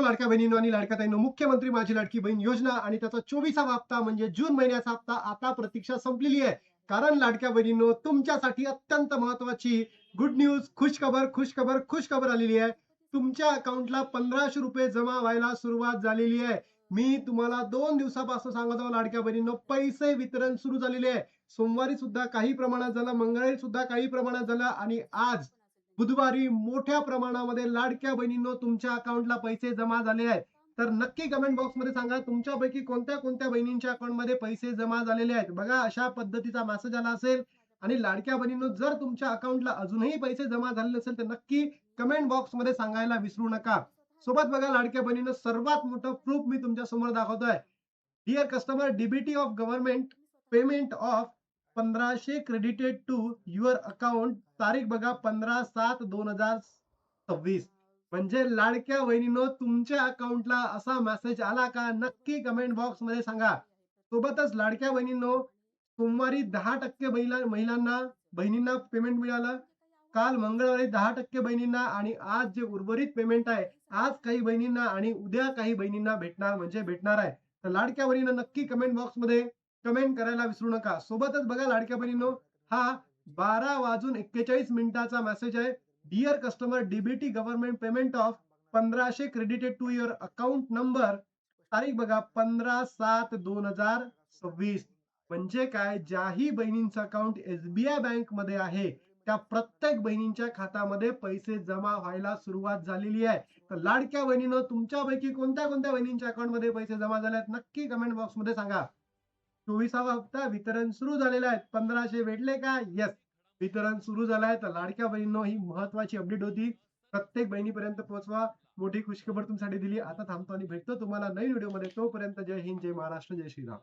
लाडक्या बहिणींनो आणि लाडक्या ताईंनो, मुख्यमंत्री माझी लाडकी बहीण योजना आणि त्याचा 24वा हप्ता म्हणजे जून महिन्याचा हप्ता आता प्रतीक्षा संपलेली आहे. कारण लाडक्या बहिणींनो, तुमच्यासाठी अत्यंत महत्त्वाची गुड न्यूज, खुशखबर, खुशखबर, खुशखबर आलेली आहे. तुमच्या अकाउंटला ₹1500 जमा व्हायला सुरुवात झालेली आहे. मी तुम्हाला 2 दिवसापासून सांगत आहोत लाडक्या बहिणींनो, पैसे वितरण सुरू झालेले आहे. सोमवारी सुद्धा काही प्रमाणात झालं, मंगळवारी सुद्धा काही प्रमाणात झालं आणि आज बुधवारी मोठ्या प्रमाणामध्ये लाडक्या बहिणींनो तुमच्या अकाउंटला पैसे जमा झाले आहेत. तर नक्की कमेंट बॉक्समध्ये सांगा तुमच्यापैकी कोणत्या-कोणत्या बहिणींच्या अकाउंटमध्ये पैसे जमा झालेले आहेत. बघा अशा पद्धतीचा मेसेज आला असेल आणि लाडक्या बहिणींनो जर तुमच्या अकाउंटला अजूनही पैसे जमा झाले नसेल तर नक्की कमेंट बॉक्समध्ये सांगायला विसरू नका. सोबत बघा लाडक्या बहिणींनो सर्वात मोठं प्रूफ मी तुमच्या समोर दाखवतोय. Dear customer, DBT of government payment of 1500 credited to your account. तारीख बघा 15/7/2026. म्हणजे लाडक्या बहिणींनो तुमच्या अकाउंटला असा मेसेज आला का? नक्की कमेंट बॉक्स मध्ये सांगा. सोबतच लाडक्या बहिणींनो सोमवारी 10% महिलांना बहिणींना पेमेंट मिळालं. काल मंगळवारी 10% बहिणींना आणि आज जे उर्वरित पेमेंट आहे, आज काही बहिणींना आणि उद्या काही बहिणींना भेटणार म्हणजे भेटणार आहे. तर लाडक्या बहिणींनो नक्की कमेंट बॉक्समध्ये कमेंट करायला विसरू नका. सोबतच बघा लाडक्या बहिणींनो, हा 12:41 मेसेज आहे. Dear customer, DBT government payment of 1500 credited to your account number. तारीख बघा 15/7/2026. म्हणजे काय, ज्याही बहिणींचं अकाउंट एसबीआय बँक मध्ये आहे त्या प्रत्येक बहिणींच्या खात्यामध्ये पैसे जमा व्हायला सुरुवात झालेली आहे. तर लाडक्या बहिणींनो तुमच्यापैकी कोणत्या-कोणत्या बहिणींच्या अकाउंटमध्ये पैसे जमा झाले आहेत नक्की कमेंट बॉक्समध्ये सांगा. 24वा हप्ता वितरण सुरू झालेला आहे. 1500 भेटले का? येस, वितरण सुरू झालं आहे. तर लाडक्या बहिणींनो ही महत्वाची अपडेट होती. प्रत्येक बहिणीपर्यंत पोहोचवा. मोठी खुशखबर तुमच्यासाठी दिली. आता थांबतो आणि भेटतो तुम्हाला नवीन व्हिडिओमध्ये. तोपर्यंत जय हिंद, जय महाराष्ट्र, जय श्रीराम.